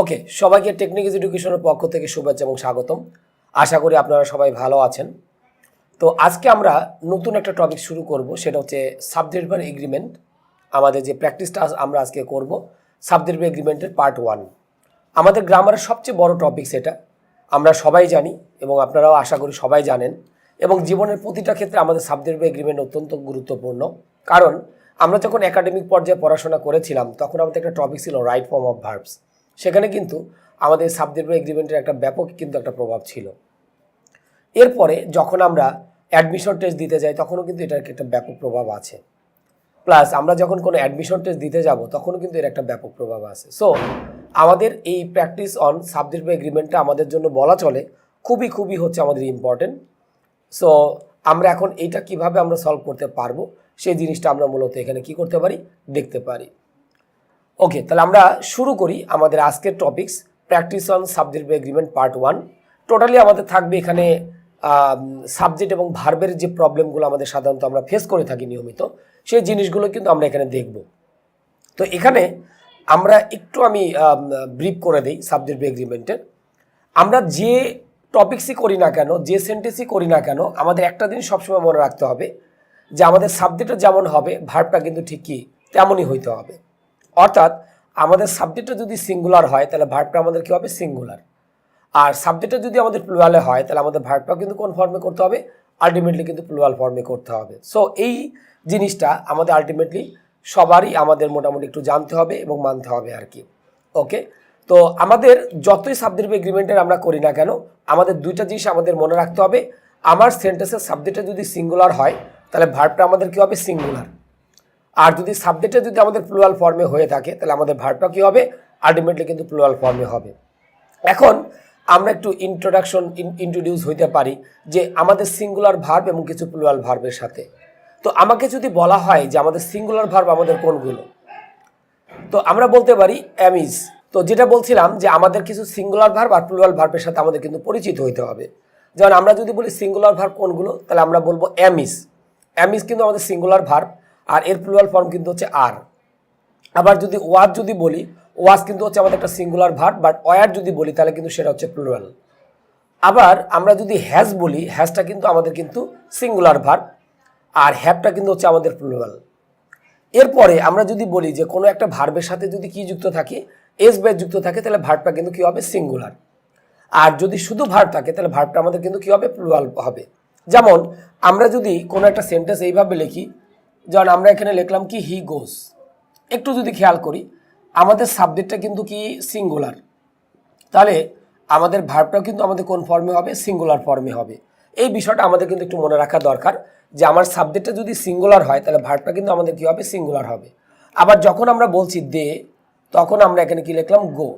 ওকে, সবাইকে টেকনিক্যাল এডুকেশনের পক্ষ থেকে শুভেচ্ছা এবং স্বাগতম। আশা করি আপনারা সবাই ভালো আছেন। তো আজকে আমরা নতুন একটা টপিক শুরু করব, সেটা হচ্ছে সাবজেক্ট ভার্ব এগ্রিমেন্ট। আমাদের যে প্র্যাকটিসটা আমরা আজকে করব সাবজেক্ট ভার্ব এগ্রিমেন্টের পার্ট 1। আমাদের গ্রামারের সবচেয়ে বড় টপিক সেটা, আমরা সবাই জানি এবং আপনারাও আশা করি সবাই জানেন। এবং জীবনের প্রতিটা ক্ষেত্রে আমাদের সাবজেক্ট ভার্ব এগ্রিমেন্ট অত্যন্ত গুরুত্বপূর্ণ, কারণ আমরা যখন একাডেমিক পর্যায়ে পড়াশোনা করেছিলাম তখন আমাদের একটা টপিক ছিল রাইট ফর্ম অফ ভার্বস। সেখানে কিন্তু আমাদের সাবজেক্ট ভার্ব এগ্রিমেন্টের একটা ব্যাপক কিন্তু একটা প্রভাব ছিল। এরপরে যখন আমরা অ্যাডমিশন টেস্ট দিতে যাই তখনও কিন্তু এটার একটা ব্যাপক প্রভাব আছে। প্লাস আমরা যখন কোনো অ্যাডমিশন টেস্ট দিতে যাব তখনও কিন্তু এর একটা ব্যাপক প্রভাব আছে। সো আমাদের এই প্র্যাকটিস অন সাবজেক্ট ভার্ব এগ্রিমেন্টটা আমাদের জন্য বলা চলে খুবই হচ্ছে আমাদের ইম্পর্টেন্ট। সো আমরা এখন এইটা কিভাবে আমরা সলভ করতে পারবো সেই জিনিসটা আমরা মূলত এখানে কি করতে পারি, দেখতে পারি। ওকে, তাহলে আমরা শুরু করি আমাদের আজকের topics practice on subject verb agreement part 1। Totally আমাদের থাকবে এখানে সাবজেক্ট এবং ভার্বের যে প্রবলেমগুলো আমাদের সাধারণত আমরা ফেস করে থাকি নিয়মিত, সেই জিনিসগুলো কিন্তু আমরা এখানে দেখব। তো এখানে আমরা একটু আমি ব্রিফ করে দিই সাবজেক্ট ভার্ব এগ্রিমেন্টের। আমরা যে টপিক্সই করি না কেন, যে সেন্টেন্সই করি না কেন, আমাদের একটা জিনিস সবসময় মনে রাখতে হবে যে আমাদের সাবজেক্টটা যেমন হবে ভার্বটা কিন্তু ঠিকই তেমনই হইতে হবে। অর্থাৎ আমাদের সাবজেক্টটা যদি সিঙ্গুলার হয় তাহলে ভার্বটা আমাদের কী হবে, সিঙ্গুলার। আর সাবজেক্টটা যদি আমাদের প্লুরালে হয় তাহলে আমাদের ভার্বটাও কিন্তু কোন ফর্মে করতে হবে, আলটিমেটলি কিন্তু প্লুরাল ফর্মে করতে হবে। সো এই জিনিসটা আমাদের আলটিমেটলি সবারই আমাদের মোটামুটি একটু জানতে হবে এবং মানতে হবে আর কি। ওকে, তো আমাদের যতই সাবজেক্ট এগ্রিমেন্টের আমরা করি না কেন, আমাদের দুইটা জিনিস আমাদের মনে রাখতে হবে। আমার সেন্টেন্সের সাবজেক্টটা যদি সিঙ্গুলার হয় তাহলে ভার্বটা আমাদের কী হবে, সিঙ্গুলার। আর যদি সাবজেক্টটা যদি আমাদের প্লুরাল ফর্মে হয়ে থাকে তাহলে আমাদের ভার্বটা কী হবে, আলটিমেটলি কিন্তু প্লুরাল ফর্মে হবে। এখন আমরা একটু ইন্ট্রোডিউস হইতে পারি যে আমাদের সিঙ্গুলার ভার্ব এবং কিছু প্লুরাল ভার্বের সাথে। তো আমাকে যদি বলা হয় যে আমাদের সিঙ্গুলার ভার্ব আমাদের কোনগুলো, তো আমরা বলতে পারি অ্যামিজ। তো যেটা বলছিলাম যে আমাদের কিছু সিঙ্গুলার ভার্ব আর প্লুরাল ভার্বের সাথে আমাদের কিন্তু পরিচিত হইতে হবে। যেমন আমরা যদি বলি সিঙ্গুলার ভার্ব কোনগুলো, তাহলে আমরা বলবো অ্যামিজ। অ্যামিজ কিন্তু আমাদের সিঙ্গুলার ভার্ব আর এর প্লুরাল ফর্ম কিন্তু হচ্ছে আর। আবার যদি ওয়াজ যদি বলি, ওয়াজ কিন্তু হচ্ছে আমাদের একটা সিঙ্গুলার ভার্ব, বাট ওয়ার যদি বলি তাহলে কিন্তু সেটা হচ্ছে প্লুরাল। আবার আমরা যদি হ্যাজ বলি, হ্যাজটা কিন্তু আমাদের কিন্তু সিঙ্গুলার ভার্ব আর হ্যাভটা কিন্তু হচ্ছে আমাদের প্লুরাল। এরপরে আমরা যদি বলি যে কোনো একটা ভার্বের সাথে যদি কি যুক্ত থাকে, এস বেস যুক্ত থাকে, তাহলে ভার্বটা কিন্তু কী হবে, সিঙ্গুলার। আর যদি শুধু ভার্ব থাকে তাহলে ভার্বটা আমাদের কিন্তু কী হবে, প্লুরাল হবে। যেমন আমরা যদি কোনো একটা সেন্টেন্স এইভাবে লিখি, যেমন আমরা এখানে লিখলাম কি হি গোস, একটু যদি খেয়াল করি আমাদের সাবজেক্টটা কিন্তু কি সিঙ্গুলার, তাহলে আমাদের ভার্বটাও কিন্তু আমাদের কোন ফর্মে হবে, সিঙ্গুলার ফর্মে হবে। এই বিষয়টা আমাদের কিন্তু একটু মনে রাখা দরকার যে আমার সাবজেক্টটা যদি সিঙ্গুলার হয় তাহলে ভার্বটা কিন্তু আমাদের কী হবে, সিঙ্গুলার হবে। আবার যখন আমরা বলছি দে, তখন আমরা এখানে কি লিখলাম, গো।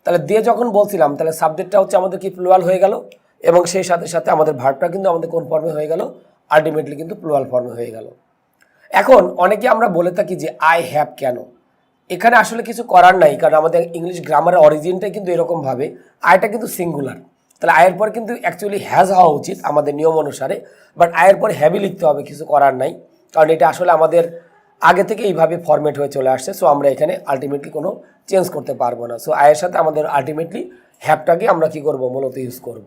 তাহলে দে যখন বলছিলাম তাহলে সাবজেক্টটা হচ্ছে আমাদের কি প্লুরাল হয়ে গেল এবং সেই সাথে সাথে আমাদের ভার্বটা কিন্তু আমাদের কোন ফর্মে হয়ে গেল, আলটিমেটলি কিন্তু প্লুরাল ফর্মে হয়ে গেল। এখন অনেকে আমরা বলে থাকি যে আই হ্যাভ, কেন? এখানে আসলে কিছু করার নাই, কারণ আমাদের ইংলিশ গ্রামারের অরিজিনটাই কিন্তু এরকমভাবে, আয়টা কিন্তু সিঙ্গুলার। তাহলে আয়ের পর কিন্তু অ্যাকচুয়ালি হ্যাজ হওয়া উচিত আমাদের নিয়ম অনুসারে, বাট আয়ের পরে হ্যাভই লিখতে হবে, কিছু করার নাই, কারণ এটা আসলে আমাদের আগে থেকে এইভাবে ফরম্যাট হয়ে চলে আসছে। সো আমরা এখানে আলটিমেটলি কোনো চেঞ্জ করতে পারবো না। সো আয়ের সাথে আমাদের আলটিমেটলি হ্যাভটাকে আমরা কি করব, মূলত ইউজ করব।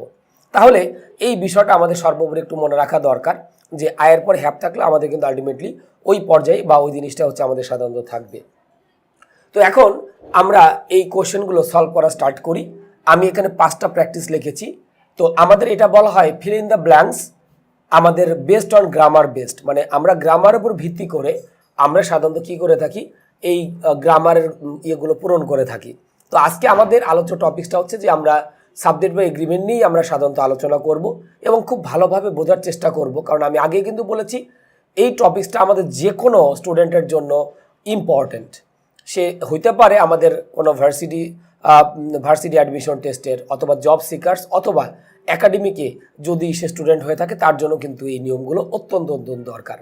তাহলে এই বিষয়টা আমাদের সর্বোপরি একটু মনে রাখা দরকার যে আয়ের পর হ্যাভ থাকলে আমাদের কিন্তু আলটিমেটলি ওই পর্যায়ে বা ওই জিনিসটা হচ্ছে আমাদের সাধারণত থাকবে। তো এখন আমরা এই কোশ্চেনগুলো সলভ করা স্টার্ট করি। আমি এখানে 5টা প্র্যাকটিস লিখেছি। তো আমাদের এটা বলা হয় ফিল ইন দ্য ব্ল্যাঙ্কস, আমাদের বেসড অন গ্রামার বেসড, মানে আমরা গ্রামারের উপর ভিত্তি করে আমরা সাধারণত কী করে থাকি, এই গ্রামারের ইয়েগুলো পূরণ করে থাকি। তো আজকে আমাদের আলোচ্য টপিকসটা হচ্ছে যে আমরা সাবজেক্ট বা এগ্রিমেন্ট নিয়েই আমরা সাধারণত আলোচনা করব এবং খুব ভালোভাবে বোঝার চেষ্টা করব, কারণ আমি আগেই কিন্তু বলেছি এই টপিকসটা আমাদের যে কোনো স্টুডেন্টের জন্য ইম্পর্ট্যান্ট। সে হইতে পারে আমাদের কোনো ভার্সিটি অ্যাডমিশন টেস্টের, অথবা জব সিকার্স, অথবা একাডেমিকে যদি সে স্টুডেন্ট হয়ে থাকে, তার জন্য কিন্তু এই নিয়মগুলো অত্যন্ত দরকার।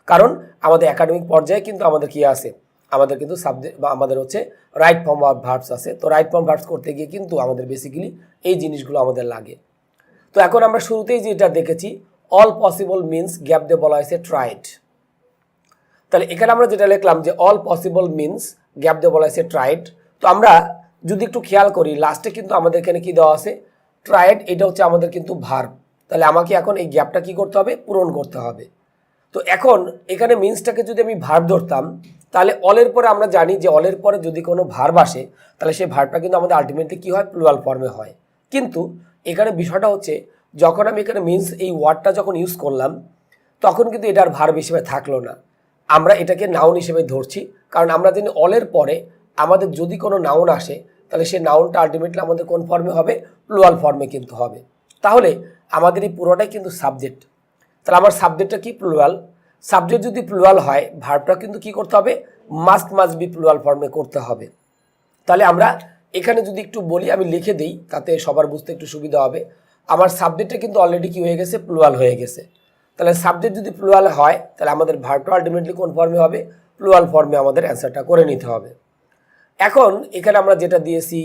কারণ আমাদের একাডেমিক পর্যায়ে কিন্তু আমাদের কি আছে, আমাদের কিন্তু সাবজেক্ট বা আমাদের হচ্ছে রাইট ফর্ম অফ ভার্বস আছে। তো রাইট ফর্ম ভার্বস করতে গিয়ে কিন্তু আমাদের বেসিক্যালি এই জিনিসগুলো আমাদের লাগে। তো এখন আমরা শুরুতেই যেটা দেখেছি, অল পসিবল মিনস গ্যাপ দিয়ে বলা হয়েছে ট্রাইড। তাহলে এখানে আমরা যেটা লিখলাম যে অল পসিবল মিনস গ্যাপ দিয়ে বলা হয়েছে ট্রাইড। তো আমরা যদি একটু খেয়াল করি লাস্টে কিন্তু আমাদের এখানে কি দেওয়া আছে, ট্রায়েড, এটা হচ্ছে আমাদের কিন্তু ভার্ব। তাহলে আমাকে এখন এই গ্যাপটা কি করতে হবে, পূরণ করতে হবে। তো এখন এখানে মিন্সটাকে যদি আমি ভার্ব ধরতাম, তাহলে অলের পরে আমরা জানি যে অলের পরে যদি কোনো ভার্ব আসে তাহলে সেই ভার্বটা কিন্তু আমাদের আলটিমেটলি কি হয়, প্লুরাল ফর্মে হয়। কিন্তু এখানে বিষয়টা হচ্ছে যখন আমি এখানে মিন্স এই ওয়ার্ডটা যখন ইউজ করলাম তখন কিন্তু এটার ভার্ব হিসেবে থাকলো না, আমরা এটাকে নাউন হিসেবে ধরছি। কারণ আমরা জানি অলের পরে আমাদের যদি কোনো নাউন আসে তাহলে সেই নাউনটা আলটিমেটলি আমাদের কোন ফর্মে হবে, প্লুরাল ফর্মে কিন্তু হবে। তাহলে আমাদের এই পুরোটাই কিন্তু সাবজেক্ট। তাহলে আমার সাবজেক্টটা কি, প্লুরাল। সাবজেক্ট যদি প্লুরাল হয় ভার্বটা কিন্তু কি করতে হবে, মাস্ট বি প্লুরাল ফর্মে করতে হবে। তাহলে আমরা এখানে যদি একটু বলি, আমি লিখে দিই তাতে সবার বুঝতে একটু সুবিধা হবে। আমার সাবজেক্টটা কিন্তু অলরেডি কি হয়ে গেছে, প্লুরাল হয়ে গেছে। তাহলে সাবজেক্ট যদি প্লুরাল হয় তাহলে আমাদের ভার্বটা আলটিমেটলি কোন ফর্মে হবে, প্লুরাল ফর্মে আমাদের অ্যান্সারটা করে নিতে হবে। এখন এখানে আমরা যেটা দিয়েছি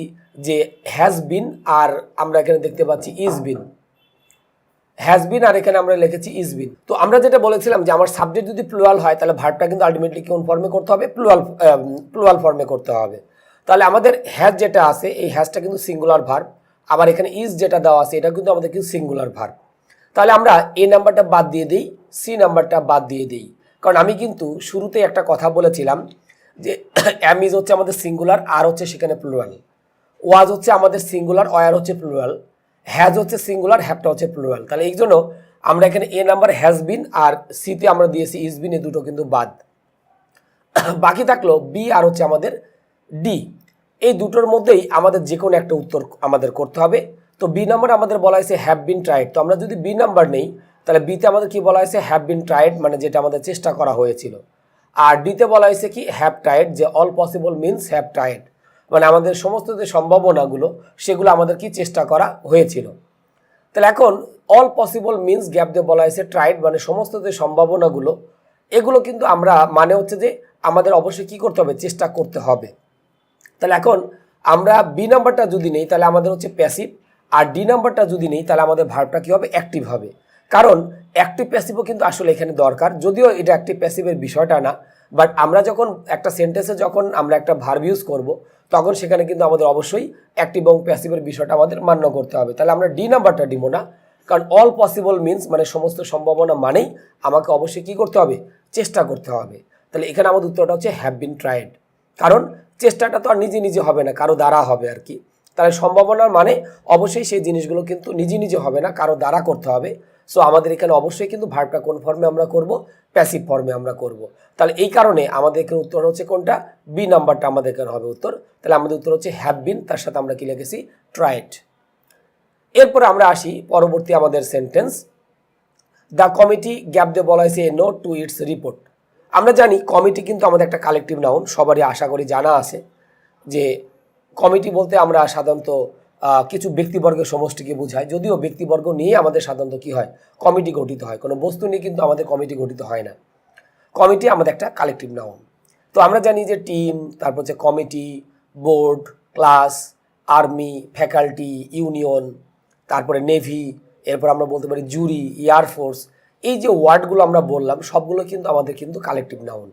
যে হ্যাজ বিন, আর আমরা এখানে দেখতে পাচ্ছি ইজ বিন, হ্যাজ বিন আর এখানে আমরা লিখেছি ইজ বিন। তো আমরা যেটা বলেছিলাম যে আমার সাবজেক্ট যদি প্লুরাল হয় তাহলে ভার্বটা কিন্তু আলটিমেটলি কোন ফর্মে করতে হবে, প্লুরাল ফর্মে করতে হবে। তাহলে আমাদের হ্যাজ যেটা আছে এই হ্যাজটা কিন্তু সিঙ্গুলার ভার্ব, আবার এখানে ইজ যেটা দেওয়া আছে এটা কিন্তু আমাদের কিন্তু সিঙ্গুলার ভার্ব। তাহলে আমরা এ নাম্বারটা বাদ দিয়ে দিই, সি নাম্বারটা বাদ দিয়ে দিই। কারণ আমি কিন্তু শুরুতেই একটা কথা বলেছিলাম যে অ্যাম ইজ হচ্ছে আমাদের সিঙ্গুলার, আর হচ্ছে সেখানে প্লুরাল, ওয়াজ হচ্ছে আমাদের সিঙ্গুলার, অয়ার হচ্ছে প্লুরাল, হ্যাজ হচ্ছে সিঙ্গুলার, হ্যাভটা হচ্ছে প্লুরাল। তাহলে এই জন্য আমরা এখানে এ নাম্বার হ্যাজ বিন আর সিতে আমরা দিয়েছি ইজ বিন, এই দুটো কিন্তু বাদ। বাকি থাকলো বি আর হচ্ছে আমাদের ডি। এই দুটোর মধ্যেই আমাদের যে কোনো একটা উত্তর আমাদের করতে হবে। তো বি নাম্বার আমাদের বলা হয়েছে হ্যাভ বিন ট্রাইড। তো আমরা যদি বি নাম্বার নেই তাহলে বিতে আমাদের কি বলা হয়েছে, হ্যাভ বিন ট্রাইড, মানে যেটা আমাদের চেষ্টা করা হয়েছিল। আর ডিতে বলা হয়েছে কি, হ্যাভ ট্রাইড, যে all possible means have tried, মানে আমাদের সমস্ত যে সম্ভাবনাগুলো সেগুলো আমাদের কি চেষ্টা করা হয়েছিল। তাহলে এখন অল পসিবল মিনস গ্যাপ দিয়ে বলা হয়েছে ট্রাইড, মানে সমস্ত যে সম্ভাবনাগুলো এগুলো কিন্তু আমরা মানে হচ্ছে যে আমাদের অবশ্যই কি করতে হবে, চেষ্টা করতে হবে। তাহলে এখন আমরা বি নাম্বারটা যদি নেই তাহলে আমাদের হচ্ছে প্যাসিভ, আর ডি নাম্বারটা যদি নেই তাহলে আমাদের ভার্বটা কী হবে, অ্যাক্টিভ হবে। কারণ অ্যাক্টিভ প্যাসিভও কিন্তু আসলে এখানে দরকার, যদিও এটা অ্যাক্টিভ প্যাসিভের বিষয়টা না, বাট আমরা যখন একটা সেন্টেন্সে যখন আমরা একটা ভার্ব ইউজ করব তখন সেখানে কিন্তু আমাদের অবশ্যই অ্যাক্টিভ এবং প্যাসিভের বিষয়টা আমাদের মান্য করতে হবে। তাহলে আমরা ডি নাম্বারটা দিব না, কারণ অল পসিবল মিনস মানে সমস্ত সম্ভাবনা মানেই আমাকে অবশ্যই কী করতে হবে, চেষ্টা করতে হবে। তাহলে এখানে আমাদের উত্তরটা হচ্ছে হ্যাভ বিন ট্রাইড, কারণ চেষ্টাটা তো আর নিজে নিজে হবে না, কারো দ্বারা হবে আর কি। তাহলে সম্ভাবনার মানে অবশ্যই সেই জিনিসগুলো কিন্তু নিজে নিজে হবে না, কারো দ্বারা করতে হবে। সো আমাদের এখানে অবশ্যই কিন্তু ভার্বটা কোন ফর্মে আমরা করব, প্যাসিভ ফর্মে আমরা করব। তাহলে এই কারণে আমাদের এখানে উত্তর হচ্ছে কোনটা, বি নাম্বারটা আমাদের এখানে হবে উত্তর। তাহলে আমাদের উত্তর হচ্ছে হ্যাভ বিন, তার সাথে আমরা কি লিখেছি, ট্রাইড। এরপর আমরা আসি পরবর্তী আমাদের সেন্টেন্স, দ্য কমিটি গ্যাপ দিয়ে বলা হয়েছে এ নোট টু ইটস রিপোর্ট। আমরা জানি কমিটি কিন্তু আমাদের একটা কালেকটিভ নাউন, সবারই আশা করি জানা আছে যে কমিটি বলতে আমরা সাধারণত কিছু ব্যক্তিবর্গের সমষ্টিকে বোঝায়, যদিও ব্যক্তিবর্গ নিয়ে আমাদের সাধারণত কী হয়, কমিটি গঠিত হয়, কোনো বস্তু নিয়ে কিন্তু আমাদের কমিটি গঠিত হয় না। কমিটি আমাদের একটা কালেকটিভ নাউন। তো আমরা জানি যে টিম, তারপর হচ্ছে committee, board, class, army, faculty, union, তারপরে নেভি, এরপর আমরা বলতে পারি জুরি, এয়ারফোর্স। এই যে ওয়ার্ডগুলো আমরা বললাম সবগুলো কিন্তু আমাদের কিন্তু কালেকটিভ নাউন।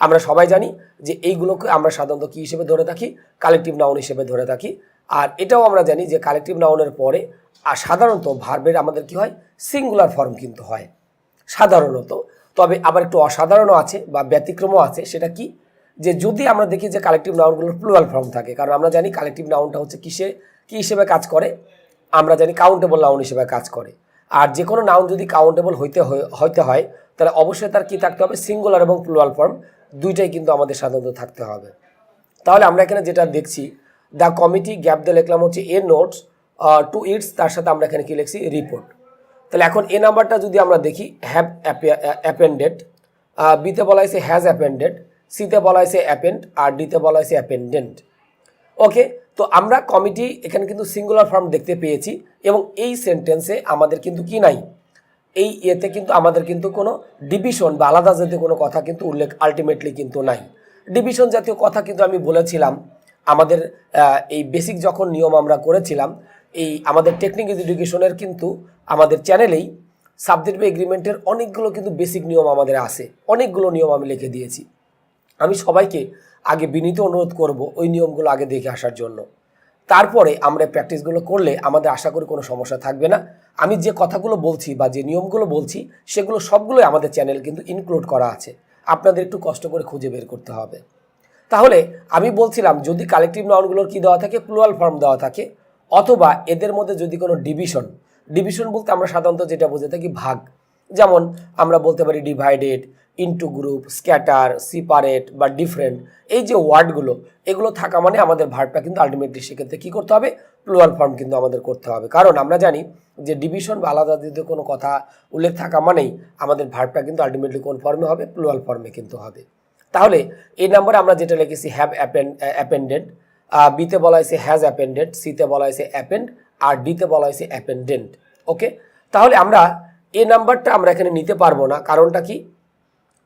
আমরা সবাই জানি যে এইগুলোকে আমরা সাধারণত কী হিসেবে ধরে থাকি, কালেকটিভ নাউন হিসেবে ধরে থাকি। আর এটাও আমরা জানি যে কালেকটিভ নাউনের পরে আর সাধারণত ভার্বের আমাদের কি হয়, সিঙ্গুলার ফর্ম কিন্তু হয় সাধারণত। তবে আবার একটু অসাধারণও আছে বা ব্যতিক্রমও আছে, সেটা কি, যে যদি আমরা দেখি যে কালেকটিভ নাউনগুলোর প্লুরাল ফর্ম থাকে, কারণ আমরা জানি কালেকটিভ নাউনটা হচ্ছে কী হিসেবে কাজ করে, আমরা জানি কাউন্টেবল নাউন হিসেবে কাজ করে। আর যে কোনো নাউন যদি কাউন্টেবল হইতে হয় তাহলে অবশ্যই তার কি থাকতে হবে, সিঙ্গুলার এবং প্লুরাল ফর্ম দুইটাই কিন্তু আমাদের সাধারণত থাকতে হবে। তাহলে আমরা এখানে যেটা দেখছি, দ্য কমিটি গ্যাপ দিয়ে লিখলাম হচ্ছে এ নোটস টু ইটস, তার সাথে আমরা এখানে কি লিখছি, রিপোর্ট। তাহলে এখন এ নাম্বারটা যদি আমরা দেখি, হ্যাভ অ্যাপেন্ডেড, বিতে বলা হয়েছে হ্যাজ অ্যাপেন্ডেড, সিতে বলা হয়েছে অ্যাপেন্ড, আর ডিতে বলা হয়েছে অ্যাপেন্ডেন্ট। ওকে, তো আমরা কমিটি এখানে কিন্তু সিঙ্গুলার ফর্ম দেখতে পেয়েছি, এবং এই সেন্টেন্সে আমাদের কিন্তু কি নাই, এই ইয়েতে কিন্তু আমাদের কিন্তু কোনো ডিভিশন বা আলাদা জাতীয় কোনো কথা কিন্তু উল্লেখ আলটিমেটলি কিন্তু নাই। ডিভিশন জাতীয় কথা কিন্তু আমি বলেছিলাম আমাদের এই বেসিক যখন নিয়ম আমরা করেছিলাম, এই আমাদের টেকনিক এডুকেশনের কিন্তু আমাদের চ্যানেলেই সাবজেক্ট বা এগ্রিমেন্টের অনেকগুলো কিন্তু বেসিক নিয়ম আমাদের আছে, অনেকগুলো নিয়ম আমি লিখে দিয়েছি। আমি সবাইকে আগে বিনীত অনুরোধ করব ওই নিয়মগুলো আগে দেখে আসার জন্য। তারপরে আমরা প্র্যাকটিসগুলো করলে আমাদের আশা করি কোনো সমস্যা থাকবে না। আমি যে কথাগুলো বলছি বা যে নিয়মগুলো বলছি সেগুলো সবগুলোই আমাদের চ্যানেল কিন্তু ইনক্লুড করা আছে, আপনাদের একটু কষ্ট করে খুঁজে বের করতে হবে। তাহলে আমি বলছিলাম যদি কালেকটিভ নাউনগুলোর কি দেওয়া থাকে, প্লুরাল ফর্ম দেওয়া থাকে, অথবা এদের মধ্যে যদি কোনো ডিভিশন বলতে আমরা সাধারণত যেটা বুঝে থাকি ভাগ, যেমন আমরা বলতে পারি divided, into group, scatter, separate বা ডিফারেন্ট, এই যে ওয়ার্ডগুলো এগুলো থাকা মানে আমাদের ভার্বটা কিন্তু আলটিমেটলি সেক্ষেত্রে কী করতে হবে, প্লুরাল ফর্ম কিন্তু আমাদের করতে হবে। কারণ আমরা জানি যে ডিভিশন বা আলাদা যদি কোনো কথা উল্লেখ থাকা মানেই আমাদের ভার্বটা কিন্তু আলটিমেটলি কোন ফর্মে হবে, প্লুরাল ফর্মে কিন্তু হবে। তাহলে এই নম্বরে আমরা যেটা লিখেছি হ্যাভ অ্যাপেন্ডেড, বিতে বলা হয়েছে হ্যাজ অ্যাপেন্ডেড, সিতে বলা হয়েছে অ্যাপেন্ড, আর ডিতে বলা হয়েছে অ্যাপেন্ডেন্ট। ওকে, তাহলে আমরা এই নাম্বারটা আমরা এখানে নিতে পারবো না, কারণটা কি,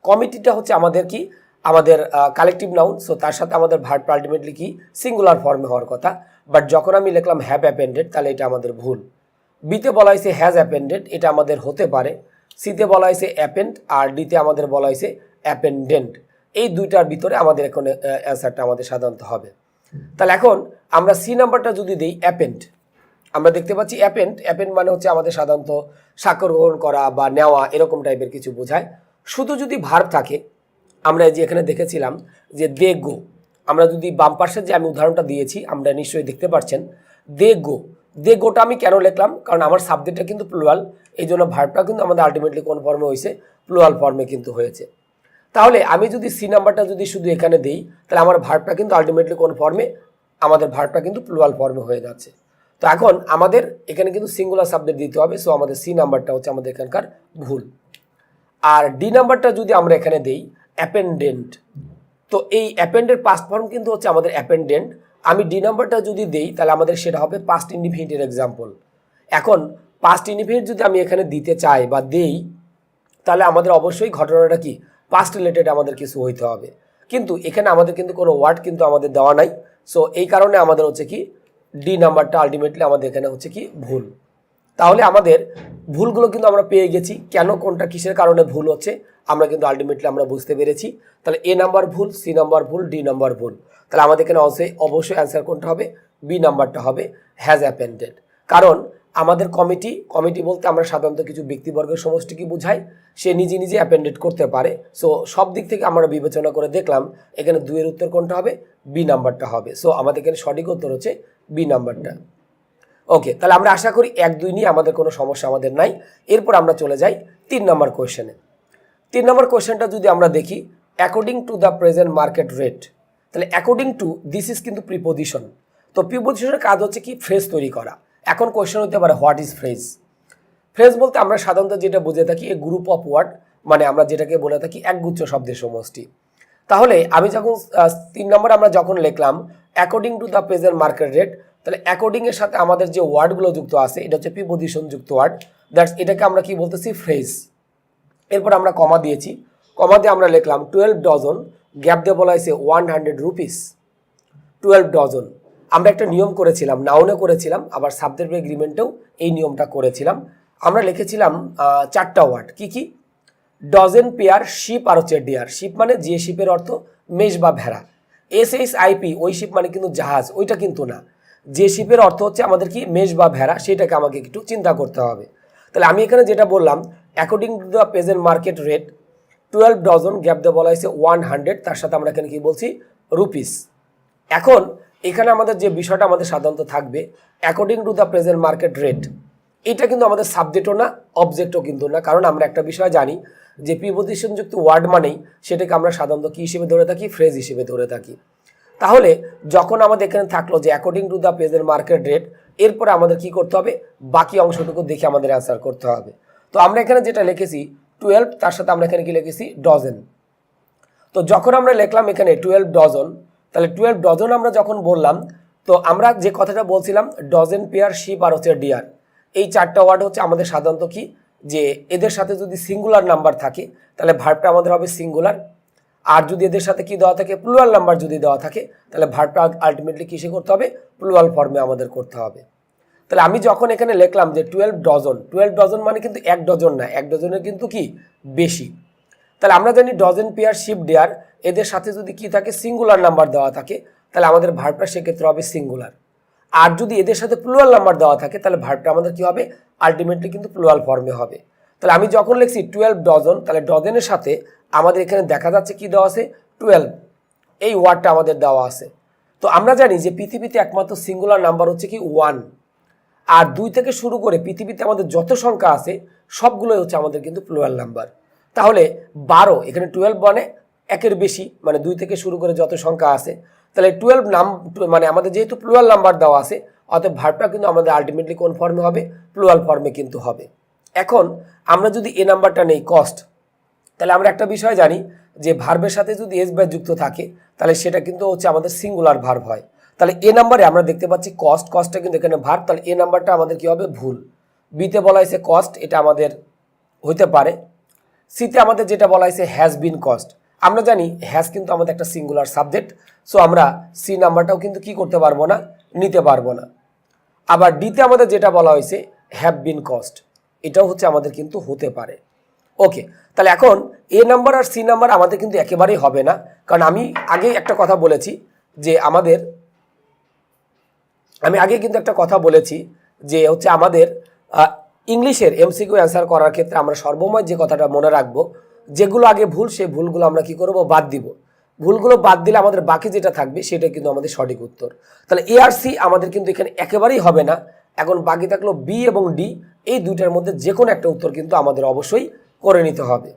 কমিটিটা হচ্ছে আমাদের কি, আমাদের কালেকটিভ নাউন, সো তার সাথে আমাদের ভার্ব আলটিমেটলি কি সিঙ্গুলার ফর্মে হওয়ার কথা। বাট যখন আমি লিখলাম হ্যাভ অ্যাপেন্ডেড তাহলে এটা আমাদের ভুল। বিতে বলা হয়েছে হ্যাজ অ্যাপেন্ডেড, এটা আমাদের হতে পারে। সিতে বলা হয়েছে অ্যাপেন্ড, আর ডিতে আমাদের বলা হয়েছে অ্যাপেন্ডেন্ট। এই দুইটার ভিতরে আমাদের এখন অ্যান্সারটা আমাদের সাধারণত হবে। তাহলে এখন আমরা সি নাম্বারটা যদি দিই অ্যাপেন্ড, আমরা দেখতে পাচ্ছি অ্যাপেন্ড মানে হচ্ছে আমাদের সাধারণত স্বাক্ষর গ্রহণ করা বা নেওয়া এরকম টাইপের কিছু বোঝায়। শুধু যদি ভার্ব থাকে, আমরা যে এখানে দেখেছিলাম যে দে গো, আমরা যদি বাম পাশের যে আমি উদাহরণটা দিয়েছি আমরা নিশ্চয়ই দেখতে পাচ্ছেন দে গোটা আমি কেন লিখলাম, কারণ আমার সাবজেক্টটা কিন্তু প্লুরাল, এই জন্য ভার্বটা কিন্তু আমাদের আলটিমেটলি কোন ফর্মে হয়েছে, প্লুরাল ফর্মে কিন্তু হয়েছে। তাহলে আমি যদি সি নাম্বারটা যদি শুধু এখানে দিই তাহলে আমার ভার্বটা কিন্তু আলটিমেটলি কোন ফর্মে, আমাদের ভার্বটা কিন্তু প্লুরাল ফর্মে হয়ে যাচ্ছে। তো এখন আমাদের এখানে কিন্তু সিঙ্গুলার সাবজেক্ট দিতে হবে, সো আমাদের সি নাম্বারটা হচ্ছে আমাদের এখানকার ভুল। আর ডি নাম্বারটা যদি আমরা এখানে দেই অ্যাপেন্ডেন্ট, তো এই অ্যাপেন্ডের পাস্ট ফর্ম কিন্তু হচ্ছে আমাদের অ্যাপেন্ডেন্ট। আমি ডি নাম্বারটা যদি দেই তাহলে আমাদের সেটা হবে পাস্ট ইনডিফিনিটের এক্সাম্পল। এখন পাস্ট ইনডিফিনিট যদি আমি এখানে দিতে চাই বা দেই তাহলে আমাদের অবশ্যই ঘটনাটা কি পাস্ট রিলেটেড আমাদের কিছু হইতে হবে, কিন্তু এখানে আমাদের কিন্তু কোনো ওয়ার্ড কিন্তু আমাদের দেওয়া নাই। সো এই কারণে আমাদের হচ্ছে কি ডি নাম্বারটা আলটিমেটলি আমাদের এখানে হচ্ছে কি ভুল। তাহলে আমাদের ভুলগুলো কিন্তু আমরা পেয়ে গেছি, কেন কোনটা কিসের কারণে ভুল হচ্ছে আমরা কিন্তু আলটিমেটলি আমরা বুঝতে পেরেছি। তাহলে এ নাম্বার ভুল, সি নাম্বার ভুল, ডি নাম্বার ভুল, তাহলে আমাদের এখানে অবশ্যই অ্যান্সার কোনটা হবে, বি নাম্বারটা হবে হ্যাজ অ্যাপেন্ডেড। কারণ আমাদের কমিটি বলতে আমরা সাধারণত কিছু ব্যক্তিবর্গের সমষ্টিকে বুঝাই, সে নিজে নিজে অ্যাপেন্ডেড করতে পারে। সো সব দিক থেকে আমরা বিবেচনা করে দেখলাম এখানে দুইয়ের উত্তর কোনটা হবে, বি নাম্বারটা হবে। সো আমাদের এখানে সঠিক উত্তর হচ্ছে বি নাম্বারটা। ওকে, তাহলে আমরা আশা করি 1-2 নিয়ে আমাদের কোনো সমস্যা আমাদের নাই। এরপর আমরা চলে যাই 3 নম্বর কোয়েশ্চেনে। 3 নম্বর কোয়েশ্চেনটা যদি আমরা দেখি according to the present market rate, তাহলে অ্যাকর্ডিং টু দিস ইজ কিন্তু প্রিপোজিশন। তো প্রিপোজিশনের কাজ হচ্ছে কি ফ্রেজ তৈরি করা। এখন কোয়েশ্চেন হতে পারে হোয়াট ইজ ফ্রেজ। ফ্রেজ বলতে আমরা সাধারণত যেটা বুঝে থাকি এ গ্রুপ অফ ওয়ার্ড, মানে আমরা যেটাকে বলে থাকি একগুচ্ছ শব্দের সমষ্টি। তাহলে আমি যখন 3 নম্বর আমরা যখন লিখলাম according to the present market rate, তাহলে অ্যাকর্ডিং এর সাথে আমাদের যে ওয়ার্ডগুলো যুক্ত আছে এটা হচ্ছে প্রিপোজিশন যুক্ত ওয়ার্ড, দ্যাটস এটাকে আমরা কি বলতেছি ফ্রেজ। এরপর আমরা কমা দিয়েছি, কমা দিয়ে আমরা লিখলাম 12 ডজন, গ্যাপ দিয়ে বলা হয়েছে 100 রুপিস। 12 ডজন আমরা একটা নিয়ম করেছিলাম, নাউনে করেছিলাম, আবার সাবজেক্ট এগ্রিমেন্টেও এই নিয়মটা করেছিলাম। আমরা লিখেছিলাম 4টা ওয়ার্ড, কি কি, ডজন, পেয়ার, শিপ আর হচ্ছে ডিয়ার। শিপ মানে যে শিপের অর্থ মেষ বা ভেড়া, SHIP ওই শিপ মানে কিন্তু জাহাজ, ওইটা কিন্তু না। যে শিপের অর্থ হচ্ছে আমাদের কি মেষ বা ভেড়া, সেটাকে আমাকে একটু চিন্তা করতে হবে। তাহলে আমি এখানে যেটা বললাম according to the present market rate 12 dozen, gap দিয়ে বলা হয়েছে 100, তার সাথে আমরা এখানে কি বলছি রুপিস। এখন এখানে আমাদের যে বিষয়টা আমাদের সাধারণত থাকবে according to the present market rate, এটা কিন্তু আমাদের সাবজেক্টও না অবজেক্টও কিন্তু না, কারণ আমরা একটা বিষয় জানি যে প্রিপোজিশনযুক্ত ওয়ার্ড মানেই সেটাকে আমরা সাধারণত কী হিসেবে ধরে থাকি, ফ্রেজ হিসেবে ধরে থাকি। তাহলে যখন আমাদের এখানে থাকলো যে according to the present market rate, এরপরে আমাদের কি করতে হবে, বাকি অংশটুকু দেখে আমাদের অ্যান্সার করতে হবে। তো আমরা এখানে যেটা লিখেছি 12, তার সাথে আমরা এখানে কি লিখেছি ডজন। তো যখন আমরা লিখলাম এখানে 12 ডজন, তাহলে 12 ডজন আমরা যখন বললাম, তো আমরা যে কথাটা বলছিলাম ডজন, পেয়ার, শিপ আর হচ্ছে ডিয়ার, এই 4টা ওয়ার্ড হচ্ছে আমাদের সাধারণত কি যে এদের সাথে যদি সিঙ্গুলার নাম্বার থাকে তাহলে ভার্বটা আমাদের হবে সিঙ্গুলার, আর যদি এদের সাথে কি দেওয়া থাকে প্লুরাল নাম্বার যদি দেওয়া থাকে তাহলে ভার্বটা আলটিমেটলি কিসে করতে হবে, প্লুরাল ফর্মে আমাদের করতে হবে। তাহলে আমি যখন এখানে লিখলাম যে 12 ডজন, 12 ডজন মানে কিন্তু 1 ডজন না, 1 ডজনের কিন্তু কি বেশি। তাহলে আমরা জানি ডজন, পেয়ার, শিপ, ডিয়ার এদের সাথে যদি কি থাকে সিঙ্গুলার নাম্বার দেওয়া থাকে তাহলে আমাদের ভার্বটা সেক্ষেত্রে হবে সিঙ্গুলার। আর যদি এদের সাথে প্লুরাল নাম্বার দেওয়া থাকে তাহলে ভার্বটা আমাদের কি হবে আলটিমেটলি কিন্তু প্লুরাল ফর্মে হবে। তাহলে আমি যখন লিখছি 12 ডজন, তাহলে ডজনের সাথে আমাদের এখানে দেখা যাচ্ছে কি দেওয়া আছে 12, এই ওয়ার্ডটা আমাদের দেওয়া আছে। তো আমরা জানি যে পৃথিবীতে একমাত্র সিঙ্গুলার নাম্বার হচ্ছে কি 1, আর 2 থেকে শুরু করে পৃথিবীতে আমাদের যত সংখ্যা আছে সবগুলোই হচ্ছে আমাদের কিন্তু প্লুরাল নাম্বার। তাহলে 12 এখানে 12 মানে একের বেশি, মানে 2 থেকে শুরু করে যত সংখ্যা আছে, তাহলে 12 মানে আমাদের যেহেতু প্লুরাল নাম্বার দেওয়া আছে অতএব ভার্বটা কিন্তু আমাদের আলটিমেটলি কোন ফর্মে হবে প্লুরাল ফর্মে কিন্তু হবে। এখন আমরা যদি এ নাম্বারটা নেই কস্ট, তাহলে আমরা একটা বিষয় জানি যে ভার্বের সাথে যদি এস বাই যুক্ত থাকে তাহলে সেটা কিন্তু হচ্ছে আমাদের সিঙ্গুলার ভার্ব হয়। তাহলে এ নাম্বারে আমরা দেখতে পাচ্ছি কস্ট, কস্টটা কিন্তু এখানে ভার্ব, তাহলে এ নাম্বারটা আমাদের কি হবে ভুল। বিতে বলা হয়েছে কস্ট, এটা আমাদের হইতে পারে। সিতে আমাদের যেটা বলা হয়েছে হ্যাজ বিন কস্ট, আমরা জানি হ্যাজ কিন্তু আমাদের একটা সিঙ্গুলার সাবজেক্ট, সো আমরা সি নাম্বারটাও কিন্তু কি করতে পারবো না, নিতে পারবো না। আবার ডিতে আমাদের যেটা বলা হয়েছে হ্যাভ বিন কস্ট, এটাও হচ্ছে আমাদের কিন্তু হতে পারে। ওকে, তাহলে এখন এ নাম্বার আর সি নাম্বার আমাদের কিন্তু একেবারেই হবে না, কারণ আমি আগে একটা কথা বলেছি যে আমি আগে কিন্তু একটা কথা বলেছি যে হচ্ছে আমাদের ইংলিশের এমসিকিউ অ্যান্সার করার ক্ষেত্রে আমরা সর্বময় যে কথাটা মনে রাখবো, যেগুলো আগে ভুল সেই ভুলগুলো আমরা কি করব বাদ দিব। ভুলগুলো বাদ দিলে আমাদের বাকি যেটা থাকবে সেটা কিন্তু আমাদের সঠিক উত্তর। তাহলে এ আর সি আমাদের কিন্তু এখানে একেবারেই হবে না। এখন বাকি থাকলো বি এবং ডি, এই দুইটার মধ্যে যে কোনো একটা উত্তর কিন্তু আমাদের অবশ্যই করে নিতে হবে।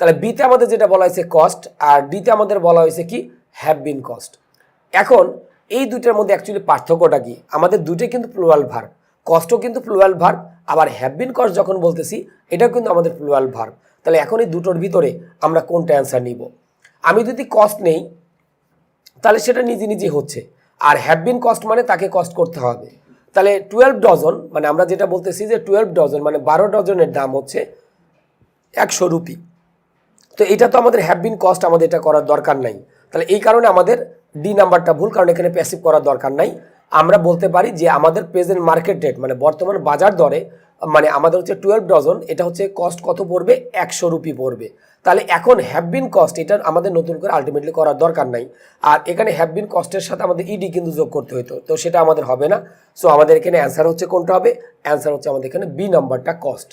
তাহলে বিতে আমাদের যেটা বলা হয়েছে কস্ট, আর ডিতে আমাদের বলা হয়েছে কি হ্যাভ বিন কস্ট। এখন এই দুইটার মধ্যে অ্যাকচুয়ালি পার্থক্যটা কি, আমাদের দুইটাই কিন্তু প্লুরাল ভার্ব, কস্টও কিন্তু প্লুরাল ভার্ব, আবার হ্যাভ বিন কস্ট যখন বলতেছি এটাও কিন্তু আমাদের প্লুরাল ভার্ব। তাহলে এখন এই দুটোর ভিতরে আমরা কোনটা অ্যান্সার নিব? আমি যদি কস্ট নেই তাহলে সেটা নিজে নিজে হচ্ছে, আর হ্যাভ বিন কস্ট মানে তাকে কস্ট করতে হবে। তাহলে 12 ডজন মানে আমরা যেটা বলতেছি যে 12 ডজন মানে 12 ডজনের দাম হচ্ছে 100 রুপি। তো এটা তো আমাদের হ্যাভ বিন কস্ট, আমাদের এটা করার দরকার নাই। তাহলে এই কারণে আমাদের ডি নাম্বারটা ভুল, কারণ এখানে প্যাসিভ করার দরকার নাই। আমরা বলতে পারি যে আমাদের প্রেজেন্ট মার্কেট রেট মানে বর্তমান বাজার দরে মানে আমাদের হচ্ছে 12 ডজন, এটা হচ্ছে কস্ট কত পড়বে 100 রুপি পড়বে। তাহলে এখন হ্যাভ বিন কস্ট এটা আমাদের নতুন করে আলটিমেটলি করার দরকার নাই, আর এখানে হ্যাভ বিন কস্টের সাথে আমাদের ইডি কিন্তু যোগ করতে হতো, তো সেটা আমাদের হবে না। সো আমাদের এখানে অ্যান্সার হচ্ছে কোনটা হবে, অ্যান্সার হচ্ছে আমাদের এখানে বি নাম্বারটা কস্ট।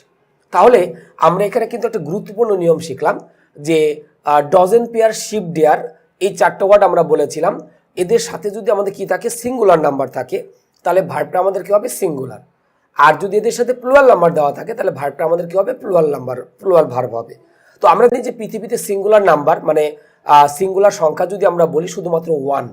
তাহলে আমরা এখানে কিন্তু একটা গুরুত্বপূর্ণ নিয়ম শিখলাম যে ডজন, পেয়ার, শিপ, ডেয়ার, এই 4টা ওয়ার্ড আমরা বলেছিলাম, এদের সাথে যদি আমাদের কি থাকে সিঙ্গুলার নাম্বার থাকে তাহলে ভার্বটা আমাদের কি হবে সিঙ্গুলার, আর যদি এদের সাথে প্লুরাল নাম্বার দেওয়া থাকে তাহলে ভার্বটা আমাদের কি হবে প্লুরাল ভার্ব হবে। তো আমরা জানি যে পৃথিবীতে সিঙ্গুলার নাম্বার মানে সিঙ্গুলার সংখ্যা যদি আমরা বলি শুধুমাত্র 1,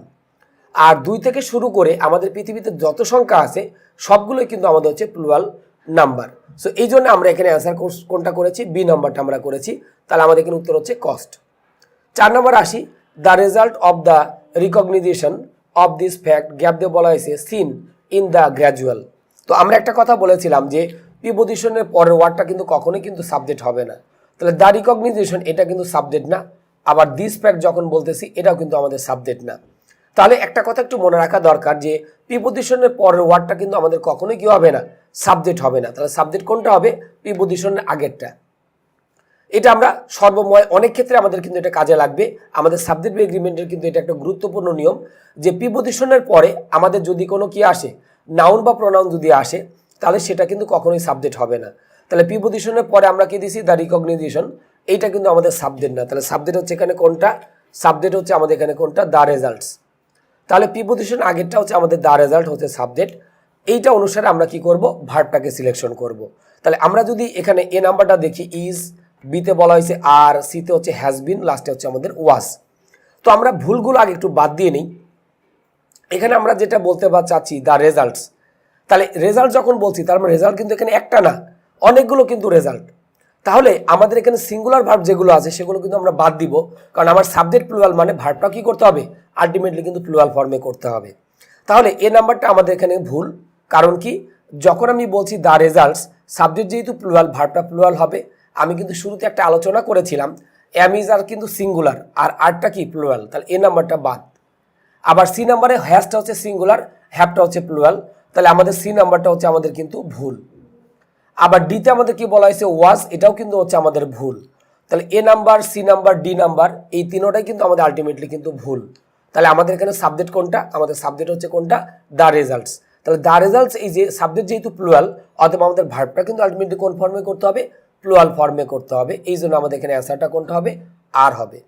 আর 2 থেকে শুরু করে আমাদের পৃথিবীতে যত সংখ্যা আছে সবগুলোই কিন্তু আমাদের হচ্ছে প্লুরাল নাম্বার। সো এই জন্য আমরা এখানে অ্যান্সার কোনটা করেছি, বি নাম্বারটা আমরা করেছি। তাহলে আমাদের এখানে উত্তর হচ্ছে কস্ট। 4 নম্বর আসি, the result of the recognition of this fact gap দিয়ে বলা হয়েছে সিন ইন দ্য গ্র্যাজুয়াল। তো আমরা একটা কথা বলেছিলাম যে প্রিপোজিশনের পরের ওয়ার্ডটা কিন্তু কখনোই কিন্তু সাবজেক্ট হবে না। তাহলে দ্য রিকগনিশন এটা কিন্তু সাবজেক্ট না, আবার দিস ফ্যাক্ট যখন বলতেছি এটাও কিন্তু আমাদের সাবজেক্ট না। তাহলে একটা কথা একটু মনে রাখা দরকার যে প্রিপোজিশনের পরের ওয়ার্ডটা কিন্তু আমাদের কখনোই কি হবে না, সাবজেক্ট হবে না। তাহলে সাবজেক্ট কোনটা হবে, প্রিপোজিশনের আগেরটা। এটা আমরা সর্বময় অনেক ক্ষেত্রে আমাদের কিন্তু এটা কাজে লাগবে। আমাদের সাবজেক্ট এগ্রিমেন্টের কিন্তু এটা একটা গুরুত্বপূর্ণ নিয়ম যে প্রিপোজিশনের পরে আমাদের যদি কোনো কি আসে, নাউন বা প্রোনাউন যদি আসে তাহলে সেটা কিন্তু কখনোই সাবজেক্ট হবে না। তাহলে প্রিপোজিশনের পরে আমরা কি দিছি, দ্য রিকগনিশন, এইটা কিন্তু আমাদের সাবজেক্ট না। তাহলে সাবজেক্ট হচ্ছে এখানে কোনটা, সাবজেক্ট হচ্ছে আমাদের এখানে কোনটা, দ্য রেজাল্টস। তাহলে প্রিপোজিশন আগেরটা হচ্ছে আমাদের দ্য রেজাল্ট হচ্ছে সাবজেক্ট। এইটা অনুসারে আমরা কি করব, ভার্বটাকে সিলেকশন করব। তাহলে আমরা যদি এখানে এ নাম্বারটা দেখি ইজ, বিতে বলা হয়েছে আর, সিতে হচ্ছে হ্যাজ বিন, লাস্টে হচ্ছে আমাদের ওয়াজ। তো আমরা ভুলগুলো আগে একটু বাদ দিয়ে নিই। এখানে আমরা যেটা বলতে চাচ্ছি দ্য রেজাল্টস, তাহলে রেজাল্ট যখন বলছি তার মানে রেজাল্ট কিন্তু এখানে একটা না, অনেকগুলো কিন্তু রেজাল্ট। তাহলে আমাদের এখানে সিঙ্গুলার ভার্ব যেগুলো আছে সেগুলো কিন্তু আমরা বাদ দিব, কারণ আমার সাবজেক্ট প্লুরাল মানে ভার্বটা কি করতে হবে, আলটিমেটলি কিন্তু প্লুরাল ফর্মে করতে হবে। তাহলে এ নাম্বারটা আমাদের এখানে ভুল, কারণ কি যখন আমি বলছি দ্য রেজাল্টস, সাবজেক্ট যেহেতু প্লুরাল ভার্বটা প্লুরাল হবে। আমি কিন্তু শুরুতে একটা আলোচনা করেছিলাম এম ইজ আর কিন্তু সিঙ্গুলার আর আরটা কি প্লুরাল, তাহলে এ নাম্বারটা বাদ। আবার সি নাম্বারে হ্যাজটা হচ্ছে সিঙ্গুলার, হ্যাভটা হচ্ছে প্লুরাল, তাহলে আমাদের সি নাম্বারটা হচ্ছে আমাদের কিন্তু ভুল। আবার ডিতে আমাদের কি বলা হয়েছে ওয়াজ, এটাও কিন্তু হচ্ছে আমাদের ভুল। তাহলে A number, C number, D number এই তিনোটাই কিন্তু আমাদের আলটিমেটলি কিন্তু ভুল। তাহলে আমাদের এখানে সাবজেক্ট কোনটা? আমাদের সাবজেক্ট হচ্ছে কোনটা? The results. তাহলে দ্য রেজাল্টস এই যে সাবজেক্ট যেহেতু প্লুরাল, অথবা আমাদের ভার্বটা কিন্তু আলটিমেটলি কোন ফর্মে করতে হবে? প্লুরাল ফর্মে করতে হবে। এই জন্য আমাদের এখানে অ্যান্সারটা কোনটা হবে? আর হবে।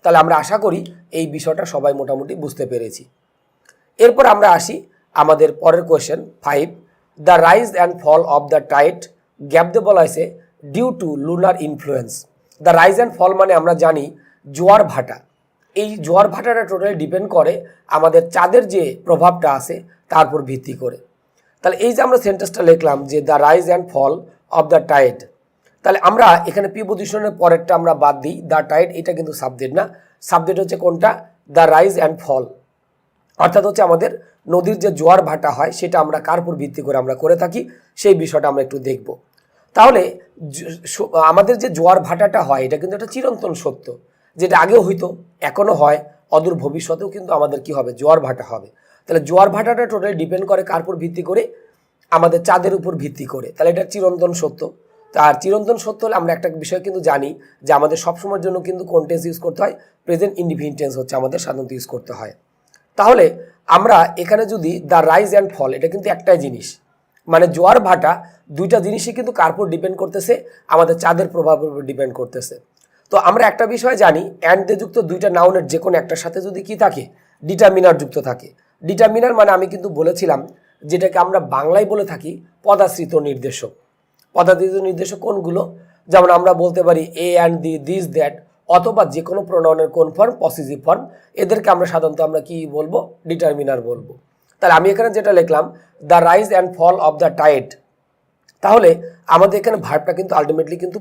তাহলে আমরা আশা করি এই বিষয়টা সবাই মোটামুটি বুঝতে পেরেছি। এরপর আমরা আসি আমাদের পরের question 5, the rise and fall of the tide gap দিয়ে বলা হয়েছে due to lunar influence. The rise and fall মানে আমরা জানি জোয়ার ভাটা। এই জোয়ার ভাটাটা টোটালি ডিপেন্ড করে আমাদের চাঁদের যে প্রভাবটা আছে তার উপর ভিত্তি করে। তাহলে এই যে আমরা সেন্টেন্সটা লিখলাম যে the rise and fall of the tide, তাহলে আমরা এখানে প্রিপোজিশনের পরেরটা আমরা বাদ দিই, দ্য টাইড এটা কিন্তু সাবজেক্ট না, সাবজেক্ট হচ্ছে কোনটা? দ্য রাইজ অ্যান্ড ফল। অর্থাৎ হচ্ছে আমাদের নদীর যে জোয়ার ভাটা হয় সেটা আমরা কার উপর ভিত্তি করে আমরা করে থাকি সেই বিষয়টা আমরা একটু দেখব। তাহলে আমাদের যে জোয়ার ভাটাটা হয় এটা কিন্তু একটা চিরন্তন সত্য, যেটা আগেও হইতো, এখনও হয়, অদূর ভবিষ্যতেও কিন্তু আমাদের কি হবে? জোয়ার ভাটা হবে। তাহলে জোয়ার ভাটাটা টোটালি ডিপেন্ড করে কার উপর ভিত্তি করে? আমাদের চাঁদের উপর ভিত্তি করে। তাহলে এটা চিরন্তন সত্য। আর চিরন্তন সত্য হলে আমরা একটা বিষয় কিন্তু জানি যে আমাদের সবসময়ের জন্য কিন্তু কোন টেন্স ইউজ করতে হয়? প্রেজেন্ট ইনডিফিনিট টেন্স হচ্ছে আমাদের সাধারণত ইউজ করতে হয়। তাহলে আমরা এখানে যদি দ্য রাইজ অ্যান্ড ফল, এটা কিন্তু একটাই জিনিস, মানে জোয়ার ভাটা দুইটা জিনিসই কিন্তু কার উপর ডিপেন্ড করতেছে? আমাদের চাঁদের প্রভাবের উপর ডিপেন্ড করতেছে। তো আমরা একটা বিষয় জানি, অ্যান্ড দিয়ে যুক্ত দুইটা নাউনের যে কোনো একটার সাথে যদি কি থাকে? ডিটারমিনার যুক্ত থাকে। ডিটারমিনার মানে আমি কিন্তু বলেছিলাম যেটাকে আমরা বাংলায় বলে থাকি পদাশ্রিত নির্দেশক। পদাশ্রিত নির্দেশক কোনগুলো? যেমন আমরা বলতে পারি এ অ্যান্ড দি, দিস, দ্যাট, অথবা যে কোনো প্রোনাউনের কোন ফর্ম? Possessive form. এদেরকে আমরা সাধারণত আমরা কি বলবো? ডিটারমিনার বলবো। তাহলে আমি এখানে যেটা লিখলাম the rise and fall of the tide, তাহলে আমাদের এখানে ভার্বটা কিন্তু আলটিমেটলি কিন্তু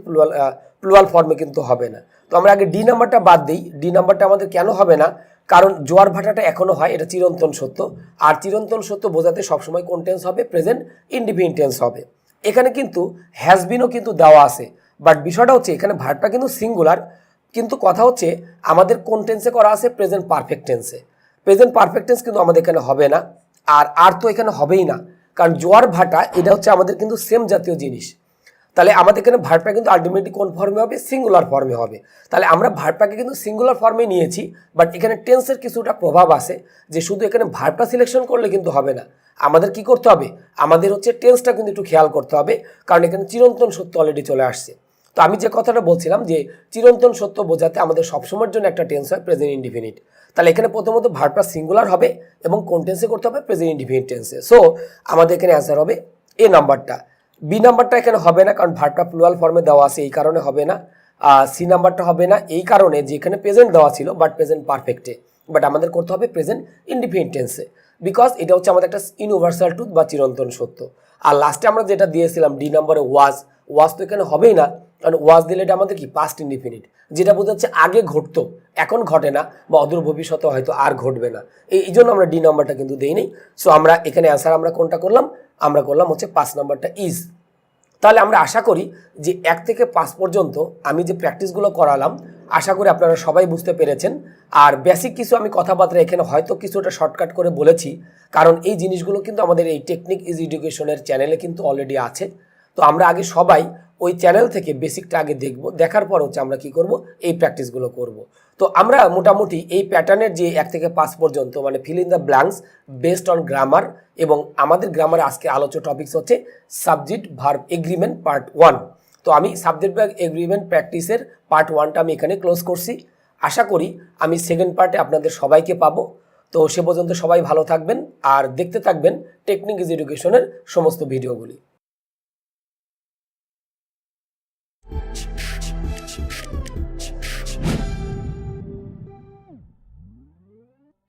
প্লুরাল ফর্মে কিন্তু হবে না। তো আমরা আগে ডি নাম্বারটা বাদ দিই। ডি নাম্বারটা আমাদের কেন হবে না? কারণ জোয়ার ভাটাটা এখনও হয়, এটা চিরন্তন সত্য। আর চিরন্তন সত্য বোঝাতে সবসময় কোন টেন্স হবে? প্রেজেন্ট ইনডিফিনিট টেন্স হবে। এখানে কিন্তু হ্যাজবিনও কিন্তু দেওয়া আছে, বাট বিষয়টা হচ্ছে এখানে ভার্বটা কিন্তু সিঙ্গুলার, কিন্তু কথা হচ্ছে আমাদের কোন টেন্সে করা আছে? প্রেজেন্ট পারফেক্ট টেন্সে। প্রেজেন্ট পারফেক্ট টেন্স কিন্তু আমাদের এখানে হবে না, আর তো এখানে হবেই না, কারণ জোয়ার ভাটা এটা হচ্ছে আমাদের কিন্তু সেম জাতীয় জিনিস। তাহলে আমাদের এখানে ভার্বটা কিন্তু আলটিমেটলি কোন ফর্মে হবে? সিঙ্গুলার ফর্মে হবে। তাহলে আমরা ভার্বটাকে কিন্তু সিঙ্গুলার ফর্মে নিয়েছি, বাট এখানে টেন্সের কিছুটা প্রভাব আছে, যে শুধু এখানে ভার্বটা সিলেকশন করলে কিন্তু হবে না, আমাদের কি করতে হবে? আমাদের হচ্ছে টেন্সটা কিন্তু একটু খেয়াল করতে হবে, কারণ এখানে চিরন্তন সত্য অলরেডি চলে আসছে। তো আমি যে কথাটা বলছিলাম যে চিরন্তন সত্য বোঝাতে আমাদের সবসময়ের জন্য একটা টেন্স হয় প্রেজেন্ট ইনডিফিনিট। তাহলে এখানে প্রথমত ভার্বটা সিঙ্গুলার হবে এবং কোন টেন্সে করতে হবে? প্রেজেন্ট ইনডিফিনিট টেন্সে। সো আমাদের এখানে অ্যান্সার হবে এ নাম্বারটা। বি নাম্বারটা এখানে হবে না, কারণ ভার্বটা প্লুরাল ফর্মে দেওয়া আছে, এই কারণে হবে না। সি নাম্বারটা হবে না এই কারণে যে এখানে প্রেজেন্ট দেওয়া ছিল, বাট প্রেজেন্ট পারফেক্টে, বাট আমাদের করতে হবে প্রেজেন্ট ইনডিফিনিট টেন্সে, বিকজ এটা হচ্ছে আমাদের একটা ইউনিভার্সাল ট্রুথ বা চিরন্তন সত্য। আর লাস্টে আমরা যেটা দিয়েছিলাম ডি নাম্বারে ওয়াজ তো এখানে হবেই না, কারণ ওয়াজ দিলে এটা আমাদের কি? পাস্ট ইনডিফিনিট, যেটা বোঝাচ্ছে আগে ঘটতো, এখন ঘটে না, বা অদূর ভবিষ্যতে হয়তো আর ঘটবে না। এই জন্য আমরা ডি নাম্বারটা কিন্তু দেই নেই। সো আমরা এখানে অ্যান্সার আমরা কোনটা করলাম? আমরা করলাম হচ্ছে 5 নাম্বারটা ইজ। তাহলে আমরা আশা করি যে 1 থেকে 5 পর্যন্ত আমি যে প্র্যাকটিসগুলো করালাম আশা করি আপনারা সবাই বুঝতে পেরেছেন। আর বেসিক কিছু আমি কথাবার্তা এখানে হয়তো কিছুটা শর্টকাট করে বলেছি, কারণ এই জিনিসগুলো কিন্তু আমাদের এই টেকনিক ইজ এডুকেশনের চ্যানেলে কিন্তু অলরেডি আছে। তো আমরা আগে সবাই ওই চ্যানেল থেকে বেসিকটা আগে দেখব, দেখার পর হচ্ছে আমরা কি করব? এই প্র্যাকটিসগুলো করব। তো আমরা মোটামুটি এই প্যাটার্নের যে 1 থেকে 5 পর্যন্ত মানে fill in the blanks based on grammar, এবং আমাদের গ্রামারে আজকে আলোচ্য টপিকস হচ্ছে সাবজেক্ট ভার্ব এগ্রিমেন্ট পার্ট 1। তো আমি সাবজেক্ট ভার্ব এগ্রিমেন্ট প্র্যাকটিসের পার্ট 1টা আমি এখানে ক্লোজ করছি। আশা করি আমি সেকেন্ড পার্টে আপনাদের সবাইকে পাবো। তো সে পর্যন্ত সবাই ভালো থাকবেন আর দেখতে থাকবেন টেকনিক ইজ এডুকেশনের সমস্ত ভিডিওগুলি।